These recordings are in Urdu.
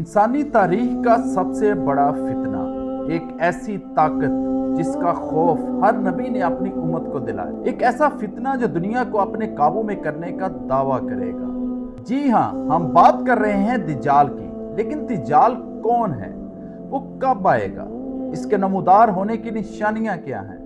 انسانی تاریخ کا سب سے بڑا فتنہ، ایک ایسی طاقت جس کا خوف ہر نبی نے اپنی امت کو دلایا، ایک ایسا فتنہ جو دنیا کو اپنے قابو میں کرنے کا دعویٰ کرے گا۔ جی ہاں، ہم بات کر رہے ہیں دجال کی، لیکن دجال کون ہے؟ وہ کب آئے گا؟ اس کے نمودار ہونے کی نشانیاں کیا ہیں؟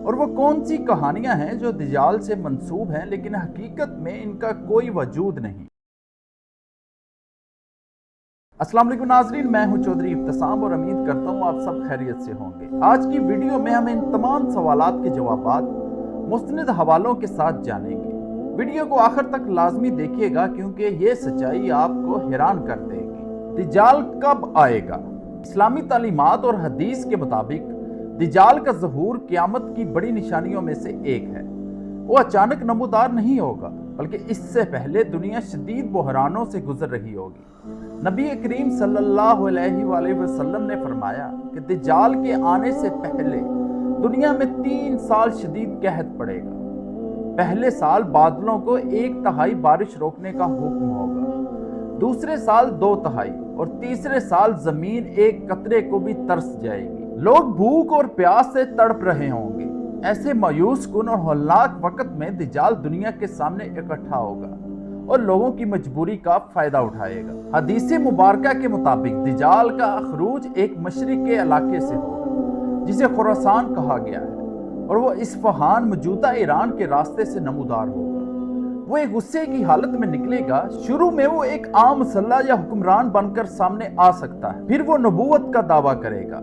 اور وہ کون سی کہانیاں ہیں جو دجال سے منسوب ہیں لیکن حقیقت میں ان کا کوئی وجود نہیں؟ السلام علیکم ناظرین، میں ہوں چودھری ابتسام اور امید کرتا ہوں آپ سب خیریت سے ہوں گے۔ آج کی ویڈیو میں ہم ان تمام سوالات کے جوابات مستند حوالوں کے ساتھ جانیں گے۔ ویڈیو کو آخر تک لازمی دیکھیے گا کیونکہ یہ سچائی آپ کو حیران کر دے گی۔ دجال کب آئے گا؟ اسلامی تعلیمات اور حدیث کے مطابق دجال کا ظہور قیامت کی بڑی نشانیوں میں سے ایک ہے۔ وہ اچانک نمودار نہیں ہوگا، بلکہ اس سے پہلے دنیا شدید بحرانوں سے گزر رہی ہوگی۔ نبی کریم صلی اللہ علیہ وآلہ وسلم نے فرمایا کہ دجال کے آنے سے پہلے دنیا میں 3 سال شدید قحط پڑے گا۔ پہلے سال بادلوں کو 1/3 بارش روکنے کا حکم ہوگا، دوسرے سال 2/3 اور تیسرے سال زمین 1 قطرے کو بھی ترس جائے گی۔ لوگ بھوک اور پیاس سے تڑپ رہے ہوں گے۔ ایسے مایوس کن اور ہولناک وقت میں دجال دنیا کے سامنے اکٹھا ہوگا اور لوگوں کی مجبوری کا فائدہ اٹھائے گا۔ حدیث مبارکہ کے مطابق دجال کا خروج ایک مشرق کے علاقے سے ہوگا جسے خراسان کہا گیا ہے، اور وہ اصفہان موجودہ ایران کے راستے سے نمودار ہوگا۔ وہ ایک غصے کی حالت میں نکلے گا۔ شروع میں وہ ایک عام مسلح یا حکمران بن کر سامنے آ سکتا ہے، پھر وہ نبوت کا دعویٰ کرے گا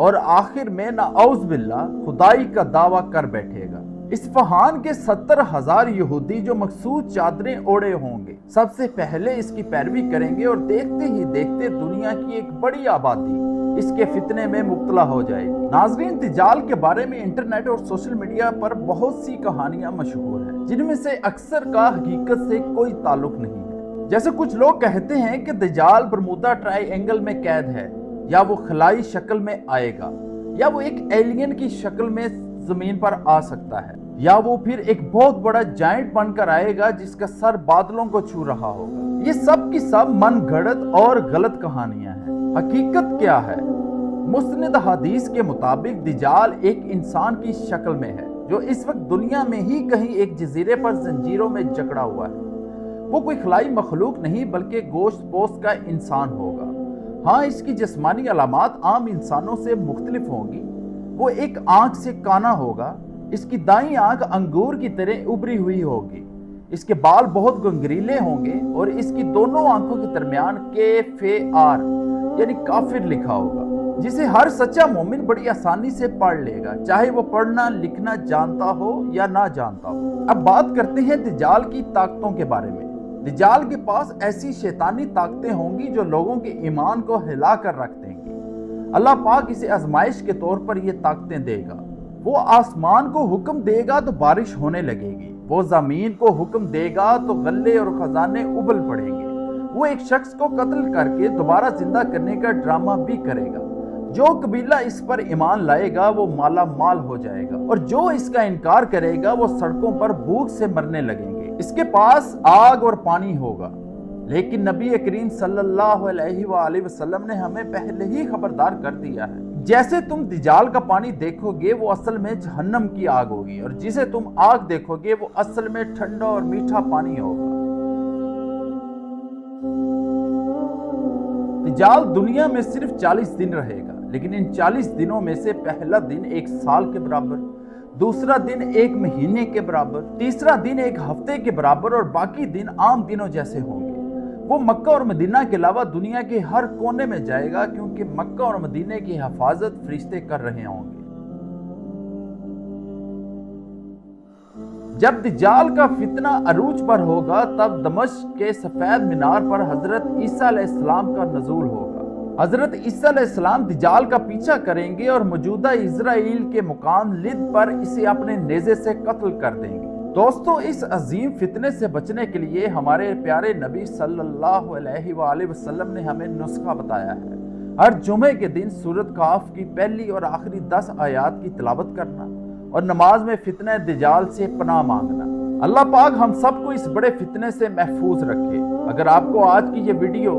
اور آخر میں نعوذ باللہ خدائی کا دعویٰ کر بیٹھے گا۔ اصفہان کے 70,000 یہودی جو مخصوص چادریں اوڑے ہوں گے سب سے پہلے اس کی پیروی کریں گے، اور دیکھتے ہی دیکھتے دنیا کی ایک بڑی آبادی اس کے فتنے میں مبتلا ہو جائے گی۔ ناظرین، دجال کے بارے میں انٹرنیٹ اور سوشل میڈیا پر بہت سی کہانیاں مشہور ہیں، جن میں سے اکثر کا حقیقت سے کوئی تعلق نہیں ہے۔ جیسے کچھ لوگ کہتے ہیں کہ دجال برمودا ٹرائی اینگل میں قید ہے، یا وہ خلائی شکل میں آئے گا، یا وہ ایک ایلین کی شکل میں زمین پر آ سکتا ہے، یا وہ پھر ایک بہت بڑا جائنٹ بن کر آئے گا جس کا سر بادلوں کو چھو رہا ہوگا۔ یہ سب کی سب من گھڑت اور غلط کہانیاں ہیں۔ حقیقت کیا ہے؟ مستند حدیث کے مطابق دجال ایک انسان کی شکل میں ہے جو اس وقت دنیا میں ہی کہیں ایک جزیرے پر زنجیروں میں جکڑا ہوا ہے۔ وہ کوئی خلائی مخلوق نہیں بلکہ گوشت پوست کا انسان ہوگا۔ ہاں، اس کی جسمانی علامات عام انسانوں سے مختلف ہوں گی۔ وہ ایک آنکھ سے کانا ہوگا، اس کی دائیں آنکھ انگور کی طرح ابری ہوئی ہوگی، اس کے بال بہت گنگریلے ہوں گے، اور اس کی دونوں آنکھوں کے درمیان KFAR یعنی کافر لکھا ہوگا، جسے ہر سچا مومن بڑی آسانی سے پڑھ لے گا، چاہے وہ پڑھنا لکھنا جانتا ہو یا نہ جانتا ہو۔ اب بات کرتے ہیں دجال کی طاقتوں کے بارے میں۔ دجال کے پاس ایسی شیطانی طاقتیں ہوں گی جو لوگوں کے ایمان کو ہلا کر رکھ دیں گی۔ اللہ پاک اسے آزمائش کے طور پر یہ طاقتیں دے گا۔ وہ آسمان کو حکم دے گا تو بارش ہونے لگے گی، وہ زمین کو حکم دے گا تو غلے اور خزانے ابل پڑیں گے۔ وہ ایک شخص کو قتل کر کے دوبارہ زندہ کرنے کا ڈرامہ بھی کرے گا۔ جو قبیلہ اس پر ایمان لائے گا وہ مالا مال ہو جائے گا، اور جو اس کا انکار کرے گا وہ سڑکوں پر بھوک سے مرنے لگیں گے۔ اس کے پاس آگ اور پانی ہوگا، لیکن نبی کریم صلی اللہ علیہ وآلہ وسلم نے ہمیں پہلے ہی خبردار کر دیا ہے، جیسے تم دجال کا پانی دیکھو گے وہ اصل میں جہنم کی آگ ہوگی، اور جسے تم آگ دیکھو گے وہ اصل میں ٹھنڈا اور میٹھا پانی ہوگا۔ دجال دنیا میں صرف 40 دن رہے گا، لیکن ان 40 دنوں میں سے پہلا دن 1 سال کے برابر، دوسرا دن 1 مہینے کے برابر، تیسرا دن 1 ہفتے کے برابر، اور باقی دن عام دنوں جیسے ہوں گے۔ وہ مکہ اور مدینہ کے علاوہ دنیا کے ہر کونے میں جائے گا، کیونکہ مکہ اور مدینہ کی حفاظت فرشتے کر رہے ہوں گے۔ جب دجال کا فتنہ عروج پر ہوگا تب دمشق کے سفید مینار پر حضرت عیسیٰ علیہ السلام کا نزول ہوگا۔ حضرت عیسیٰ علیہ السلام دجال کا پیچھا کریں گے اور موجودہ اسرائیل کے مقام لد پر اسے اپنے نیزے سے قتل کر دیں گے۔ دوستو، اس عظیم فتنے سے بچنے کے لیے ہمارے پیارے نبی صلی اللہ علیہ وآلہ وسلم نے ہمیں نسخہ بتایا ہے۔ ہر جمعے کے دن سورۃ کہف کی پہلی اور آخری 10 آیات کی تلاوت کرنا، اور نماز میں فتنہ دجال سے پناہ مانگنا۔ اللہ پاک ہم سب کو اس بڑے فتنے سے محفوظ رکھے۔ اگر آپ کو آج کی یہ ویڈیو